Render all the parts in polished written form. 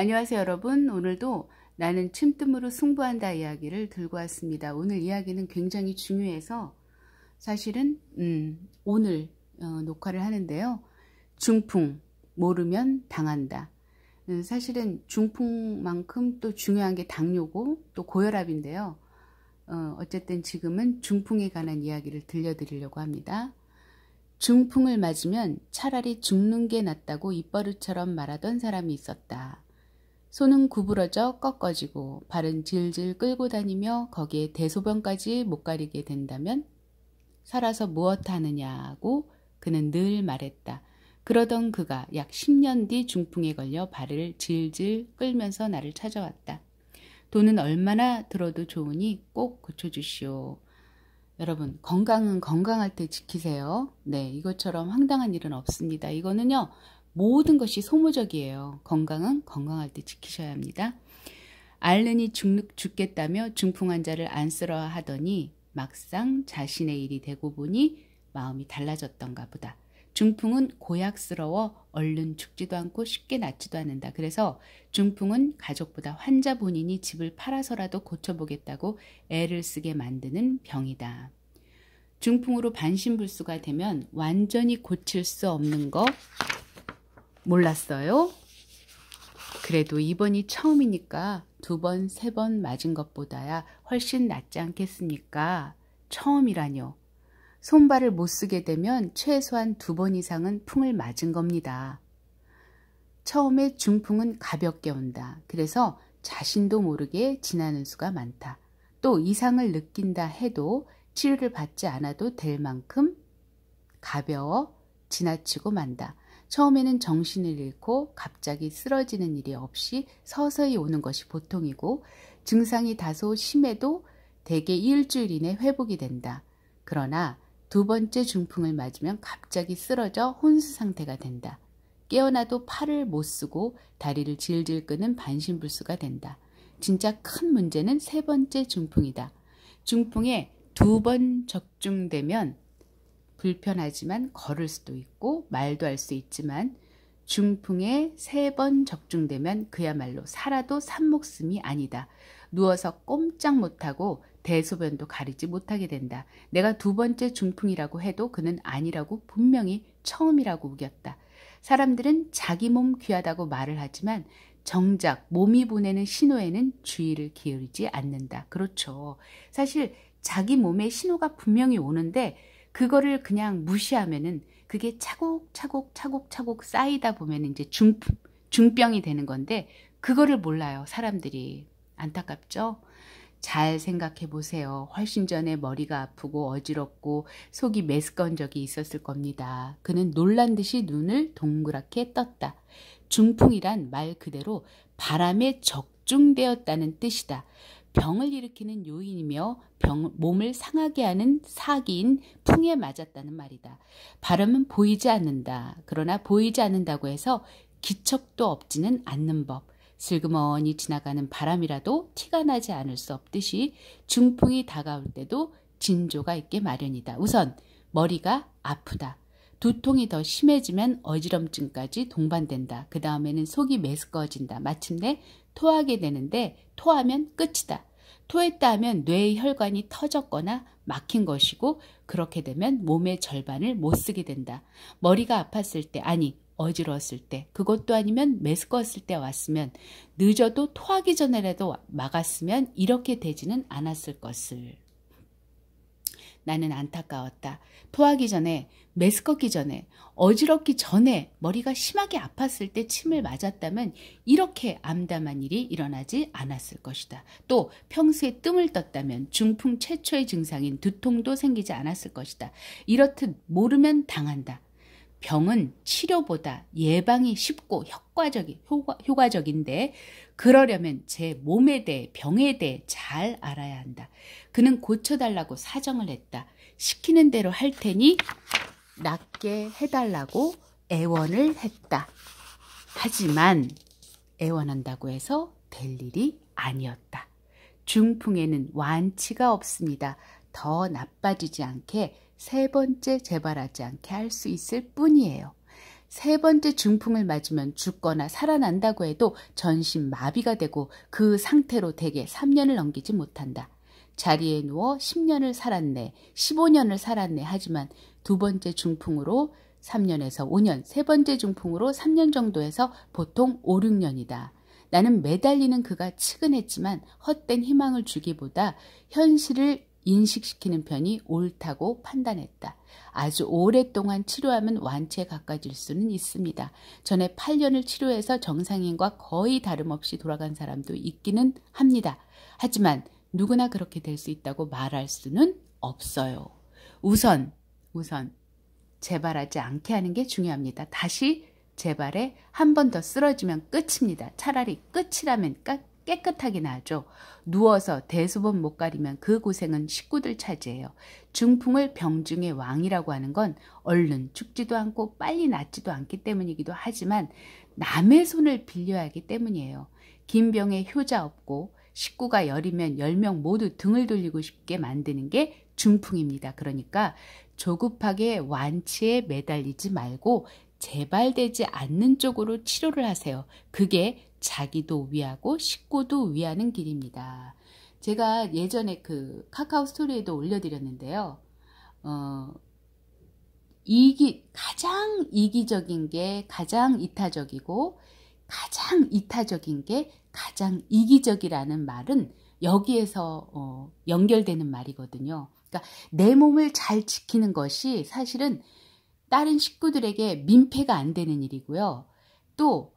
안녕하세요 여러분. 오늘도 나는 침뜸으로 승부한다 이야기를 들고 왔습니다. 오늘 이야기는 굉장히 중요해서 사실은 오늘 녹화를 하는데요. 중풍, 모르면 당한다. 사실은 중풍만큼 또 중요한 게 당뇨고 또 고혈압인데요. 어쨌든 지금은 중풍에 관한 이야기를 들려드리려고 합니다. 중풍을 맞으면 차라리 죽는 게 낫다고 입버릇처럼 말하던 사람이 있었다. 손은 구부러져 꺾어지고 발은 질질 끌고 다니며 거기에 대소변까지 못 가리게 된다면 살아서 무엇 하느냐고 그는 늘 말했다. 그러던 그가 약 10년 뒤 중풍에 걸려 발을 질질 끌면서 나를 찾아왔다. 돈은 얼마나 들어도 좋으니 꼭 고쳐주시오. 여러분, 건강은 건강할 때 지키세요. 네, 이것처럼 황당한 일은 없습니다. 이거는요, 모든 것이 소모적이에요. 건강은 건강할 때 지키셔야 합니다. 앓느니 죽겠다며 중풍 환자를 안쓰러워하더니 막상 자신의 일이 되고 보니 마음이 달라졌던가 보다. 중풍은 고약스러워 얼른 죽지도 않고 쉽게 낫지도 않는다. 그래서 중풍은 가족보다 환자 본인이 집을 팔아서라도 고쳐보겠다고 애를 쓰게 만드는 병이다. 중풍으로 반신불수가 되면 완전히 고칠 수 없는 거 몰랐어요? 그래도 이번이 처음이니까 2번, 3번 맞은 것보다야 훨씬 낫지 않겠습니까? 처음이라뇨. 손발을 못 쓰게 되면 최소한 2번 이상은 풍을 맞은 겁니다. 처음에 중풍은 가볍게 온다. 그래서 자신도 모르게 지나는 수가 많다. 또 이상을 느낀다 해도 치료를 받지 않아도 될 만큼 가벼워 지나치고 만다. 처음에는 정신을 잃고 갑자기 쓰러지는 일이 없이 서서히 오는 것이 보통이고 증상이 다소 심해도 대개 일주일 이내 회복이 된다. 그러나 2번째 중풍을 맞으면 갑자기 쓰러져 혼수 상태가 된다. 깨어나도 팔을 못 쓰고 다리를 질질 끄는 반신불수가 된다. 진짜 큰 문제는 3번째 중풍이다. 중풍에 2번 적중되면 불편하지만 걸을 수도 있고 말도 할 수 있지만 중풍에 3번 적중되면 그야말로 살아도 산목숨이 아니다. 누워서 꼼짝 못하고 대소변도 가리지 못하게 된다. 내가 2번째 중풍이라고 해도 그는 아니라고 분명히 처음이라고 우겼다. 사람들은 자기 몸 귀하다고 말을 하지만 정작 몸이 보내는 신호에는 주의를 기울이지 않는다. 그렇죠. 사실 자기 몸에 신호가 분명히 오는데 그거를 그냥 무시하면은 그게 차곡차곡 쌓이다 보면 이제 중병이 되는 건데 그거를 몰라요. 사람들이. 안타깝죠? 잘 생각해 보세요. 훨씬 전에 머리가 아프고 어지럽고 속이 메스꺼운 적이 있었을 겁니다. 그는 놀란 듯이 눈을 동그랗게 떴다. 중풍이란 말 그대로 바람에 적중되었다는 뜻이다. 병을 일으키는 요인이며 몸을 상하게 하는 사기인 풍에 맞았다는 말이다. 바람은 보이지 않는다. 그러나 보이지 않는다고 해서 기척도 없지는 않는 법. 슬그머니 지나가는 바람이라도 티가 나지 않을 수 없듯이 중풍이 다가올 때도 징조가 있게 마련이다. 우선 머리가 아프다. 두통이 더 심해지면 어지럼증까지 동반된다. 그 다음에는 속이 메스꺼워진다. 마침내 토하게 되는데 토하면 끝이다. 토했다 하면 뇌의 혈관이 터졌거나 막힌 것이고 그렇게 되면 몸의 절반을 못 쓰게 된다. 머리가 아팠을 때 어지러웠을 때 그것도 아니면 메스꺼웠을 때 왔으면 늦어도 토하기 전에라도 막았으면 이렇게 되지는 않았을 것을. 나는 안타까웠다. 토하기 전에, 메스껍기 전에, 어지럽기 전에 머리가 심하게 아팠을 때 침을 맞았다면 이렇게 암담한 일이 일어나지 않았을 것이다. 또 평소에 뜸을 떴다면 중풍 최초의 증상인 두통도 생기지 않았을 것이다. 이렇듯 모르면 당한다. 병은 치료보다 예방이 쉽고 효과적인데 그러려면 제 몸에 대해 병에 대해 잘 알아야 한다. 그는 고쳐달라고 사정을 했다. 시키는 대로 할 테니 낫게 해달라고 애원을 했다. 하지만 애원한다고 해서 될 일이 아니었다. 중풍에는 완치가 없습니다. 더 나빠지지 않게 3번째 재발하지 않게 할 수 있을 뿐이에요. 세 번째 중풍을 맞으면 죽거나 살아난다고 해도 전신 마비가 되고 그 상태로 대개 3년을 넘기지 못한다. 자리에 누워 10년을 살았네, 15년을 살았네 하지만 두 번째 중풍으로 3년에서 5년, 세 번째 중풍으로 3년 정도에서 보통 5, 6년이다. 나는 매달리는 그가 측은했지만 헛된 희망을 주기보다 현실을 인식시키는 편이 옳다고 판단했다. 아주 오랫동안 치료하면 완치에 가까워질 수는 있습니다. 전에 8년을 치료해서 정상인과 거의 다름없이 돌아간 사람도 있기는 합니다. 하지만 누구나 그렇게 될 수 있다고 말할 수는 없어요. 우선 재발하지 않게 하는 게 중요합니다. 다시 재발에 한 번 더 쓰러지면 끝입니다. 차라리 끝이라면 깨끗하게 나죠. 누워서 대수분 못 가리면 그 고생은 식구들 차지해요. 중풍을 병중의 왕이라고 하는 건 얼른 죽지도 않고 빨리 낫지도 않기 때문이기도 하지만 남의 손을 빌려야 하기 때문이에요. 긴 병에 효자 없고 식구가 10이면 10명 모두 등을 돌리고 싶게 만드는 게 중풍입니다. 그러니까 조급하게 완치에 매달리지 말고 재발되지 않는 쪽으로 치료를 하세요. 그게 자기도 위하고 식구도 위하는 길입니다. 제가 예전에 그 카카오 스토리에도 올려드렸는데요. 가장 이기적인 게 가장 이타적이고 가장 이타적인 게 가장 이기적이라는 말은 여기에서 연결되는 말이거든요. 그러니까 내 몸을 잘 지키는 것이 사실은 다른 식구들에게 민폐가 안 되는 일이고요. 또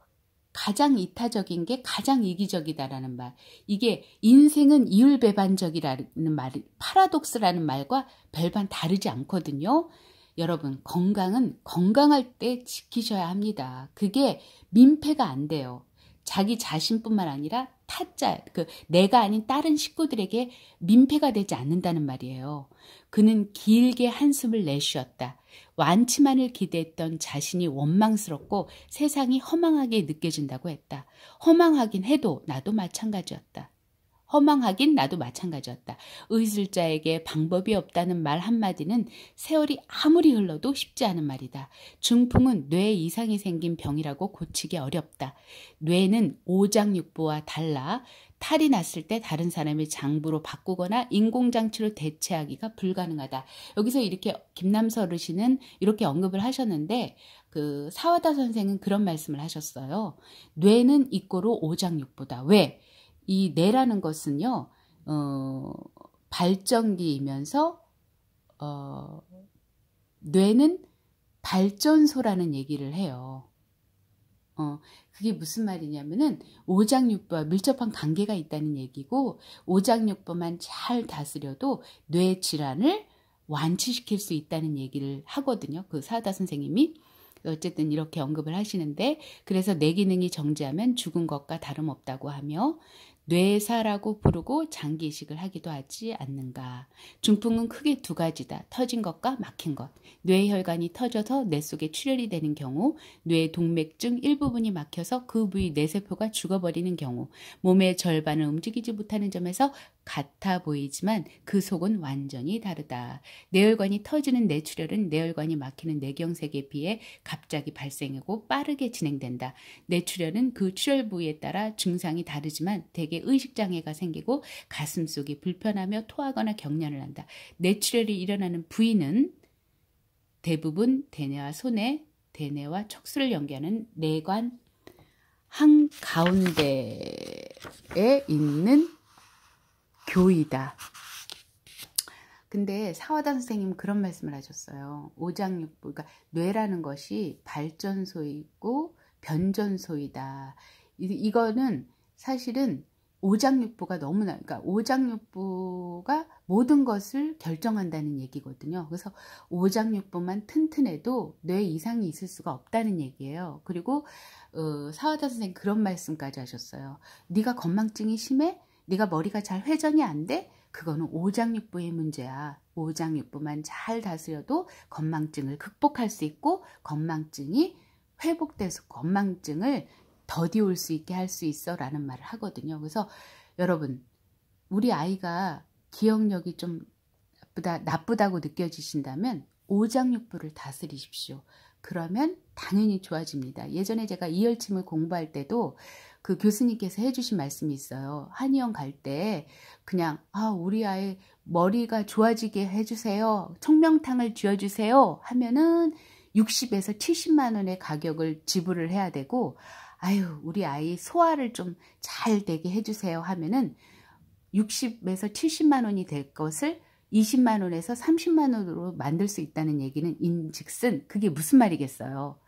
가장 이타적인 게 가장 이기적이다라는 말. 이게 인생은 이율배반적이라는 말, 파라독스라는 말과 별반 다르지 않거든요. 여러분, 건강은 건강할 때 지키셔야 합니다. 그게 민폐가 안 돼요. 자기 자신뿐만 아니라 내가 아닌 다른 식구들에게 민폐가 되지 않는다는 말이에요. 그는 길게 한숨을 내쉬었다. 완치만을 기대했던 자신이 원망스럽고 세상이 허망하게 느껴진다고 했다. 허망하긴 해도 나도 마찬가지였다. 의술자에게 방법이 없다는 말 한마디는 세월이 아무리 흘러도 쉽지 않은 말이다. 중풍은 뇌 이상이 생긴 병이라고 고치기 어렵다. 뇌는 오장육부와 달라 탈이 났을 때 다른 사람의 장부로 바꾸거나 인공장치로 대체하기가 불가능하다. 여기서 이렇게 김남서 어르신은 이렇게 언급을 하셨는데 그 사와다 선생은 그런 말씀을 하셨어요. 뇌는 이꼬로 오장육부다. 왜? 이 뇌라는 것은요, 발전기이면서, 뇌는 발전소라는 얘기를 해요. 그게 무슨 말이냐면은 오장육부와 밀접한 관계가 있다는 얘기고, 오장육부만 잘 다스려도 뇌 질환을 완치시킬 수 있다는 얘기를 하거든요. 그 사다 선생님이. 어쨌든 이렇게 언급을 하시는데, 그래서 뇌 기능이 정지하면 죽은 것과 다름없다고 하며 뇌사라고 부르고 장기 이식을 하기도 하지 않는가. 중풍은 크게 두 가지다. 터진 것과 막힌 것. 뇌혈관이 터져서 뇌 속에 출혈이 되는 경우, 뇌 동맥중 일부분이 막혀서 그 부위 뇌세포가 죽어버리는 경우, 몸의 절반을 움직이지 못하는 점에서 같아 보이지만 그 속은 완전히 다르다. 뇌혈관이 터지는 뇌출혈은 뇌혈관이 막히는 뇌경색에 비해 갑자기 발생하고 빠르게 진행된다. 뇌출혈은 그 출혈 부위에 따라 증상이 다르지만 대개 의식장애가 생기고 가슴 속이 불편하며 토하거나 경련을 한다. 뇌출혈이 일어나는 부위는 대부분 대뇌와 소뇌, 대뇌와 척수를 연결하는 뇌관 한가운데에 있는 교이다. 근데 사와다 선생님은 그런 말씀을 하셨어요. 오장육부, 그러니까 뇌라는 것이 발전소이고 변전소이다. 이거는 사실은 오장육부가 너무나, 그러니까 오장육부가 모든 것을 결정한다는 얘기거든요. 그래서 오장육부만 튼튼해도 뇌 이상이 있을 수가 없다는 얘기예요. 그리고 사와다 선생님 그런 말씀까지 하셨어요. 네가 건망증이 심해? 네가 머리가 잘 회전이 안 돼? 그거는 오장육부의 문제야. 오장육부만 잘 다스려도 건망증을 극복할 수 있고 건망증이 회복돼서 건망증을 더디올 수 있게 할 수 있어 라는 말을 하거든요. 그래서 여러분, 우리 아이가 기억력이 좀 나쁘다고 느껴지신다면 오장육부를 다스리십시오. 그러면 당연히 좋아집니다. 예전에 제가 이열침을 공부할 때도 그 교수님께서 해주신 말씀이 있어요. 한의원 갈 때 그냥 우리 아이 머리가 좋아지게 해주세요. 청명탕을 쥐어주세요 하면은 60에서 70만 원의 가격을 지불을 해야 되고, 우리 아이 소화를 좀 잘 되게 해주세요 하면은 60에서 70만 원이 될 것을 20만 원에서 30만 원으로 만들 수 있다는 얘기는 인즉슨 그게 무슨 말이겠어요.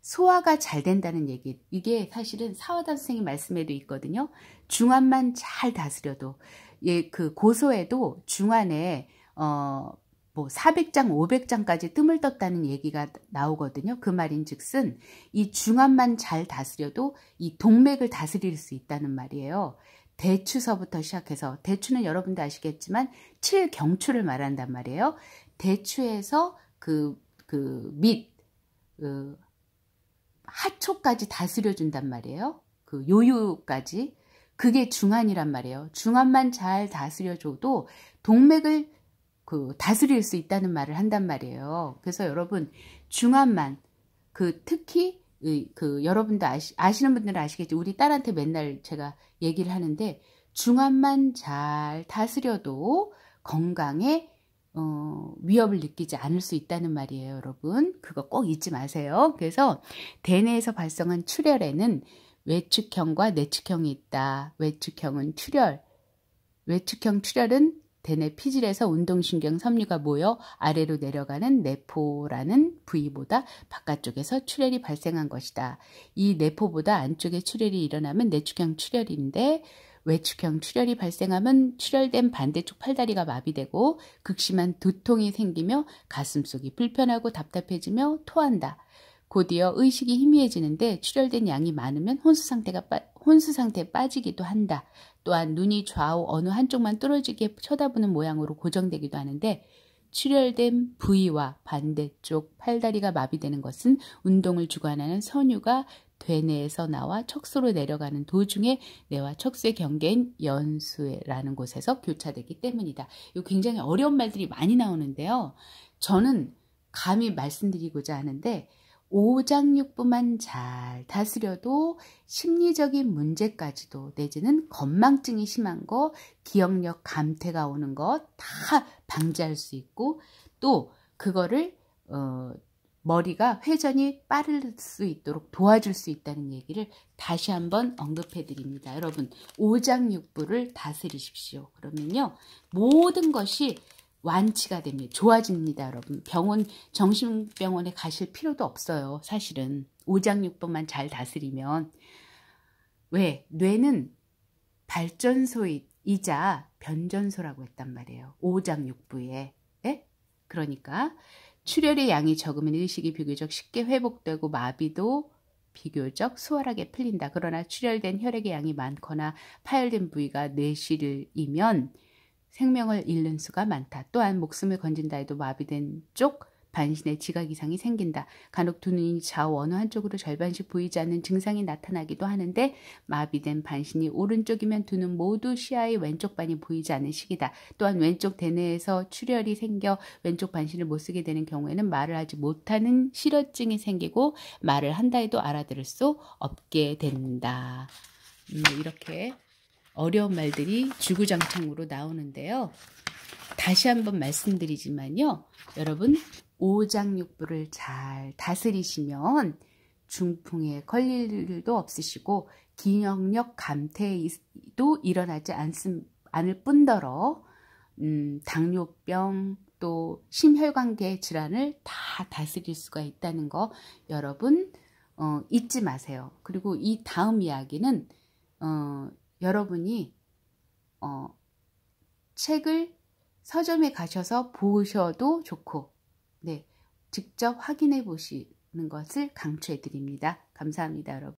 소화가 잘 된다는 얘기. 이게 사실은 사화단 선생님 말씀에도 있거든요. 중안만 잘 다스려도, 그 고소에도 중안에 400장, 500장까지 뜸을 떴다는 얘기가 나오거든요. 그 말인즉슨 이 중안만 잘 다스려도 이 동맥을 다스릴 수 있다는 말이에요. 대추서부터 시작해서, 대추는 여러분도 아시겠지만 7경추를 말한단 말이에요. 대추에서 하초까지 다스려준단 말이에요. 그 요유까지. 그게 중안이란 말이에요. 중안만 잘 다스려줘도 동맥을 다스릴 수 있다는 말을 한단 말이에요. 그래서 여러분, 중안만, 특히 여러분도 아시는 분들은 아시겠죠. 우리 딸한테 맨날 제가 얘기를 하는데, 중안만 잘 다스려도 건강에 위협을 느끼지 않을 수 있다는 말이에요, 여러분. 그거 꼭 잊지 마세요. 그래서 대뇌에서 발생한 출혈에는 외축형과 내축형이 있다. 외축형은 출혈. 외축형 출혈은 대뇌 피질에서 운동신경 섬유가 모여 아래로 내려가는 내포라는 부위보다 바깥쪽에서 출혈이 발생한 것이다. 이 내포보다 안쪽에 출혈이 일어나면 내축형 출혈인데, 외축형 출혈이 발생하면 출혈된 반대쪽 팔다리가 마비되고 극심한 두통이 생기며 가슴속이 불편하고 답답해지며 토한다. 곧이어 의식이 희미해지는데 출혈된 양이 많으면 혼수 상태에 빠지기도 한다. 또한 눈이 좌우 어느 한쪽만 뚫어지게 쳐다보는 모양으로 고정되기도 하는데, 출혈된 부위와 반대쪽 팔다리가 마비되는 것은 운동을 주관하는 선유가 대뇌에서 나와 척수로 내려가는 도중에 뇌와 척수의 경계인 연수라는 곳에서 교차되기 때문이다. 이거 굉장히 어려운 말들이 많이 나오는데요. 저는 감히 말씀드리고자 하는데, 오장육부만 잘 다스려도 심리적인 문제까지도, 내지는 건망증이 심한 거, 기억력 감퇴가 오는 거 다 방지할 수 있고, 또 그거를 머리가 회전이 빠를 수 있도록 도와줄 수 있다는 얘기를 다시 한번 언급해 드립니다. 여러분, 오장육부를 다스리십시오. 그러면요, 모든 것이 완치가 됩니다. 좋아집니다, 여러분. 정신병원에 가실 필요도 없어요. 사실은 오장육부만 잘 다스리면. 왜? 뇌는 발전소이자 변전소라고 했단 말이에요. 오장육부에. 예? 그러니까 출혈의 양이 적으면 의식이 비교적 쉽게 회복되고 마비도 비교적 수월하게 풀린다. 그러나 출혈된 혈액의 양이 많거나 파열된 부위가 뇌실이면 생명을 잃는 수가 많다. 또한 목숨을 건진다 해도 마비된 쪽 반신에 지각 이상이 생긴다. 간혹 두 눈이 좌우 어느 한쪽으로 절반씩 보이지 않는 증상이 나타나기도 하는데, 마비된 반신이 오른쪽이면 두 눈 모두 시야의 왼쪽 반이 보이지 않는 시기다. 또한 왼쪽 대뇌에서 출혈이 생겨 왼쪽 반신을 못 쓰게 되는 경우에는 말을 하지 못하는 실어증이 생기고 말을 한다 해도 알아들을 수 없게 된다. 이렇게 어려운 말들이 주구장창으로 나오는데요. 다시 한번 말씀드리지만요, 여러분, 오장육부를 잘 다스리시면 중풍에 걸릴 일도 없으시고 기억력 감퇴도 일어나지 않을 뿐더러 당뇨병 또 심혈관계 질환을 다 다스릴 수가 있다는 거 여러분 잊지 마세요. 그리고 이 다음 이야기는 여러분이 책을 서점에 가셔서 보셔도 좋고, 네, 직접 확인해 보시는 것을 강추해 드립니다. 감사합니다, 여러분.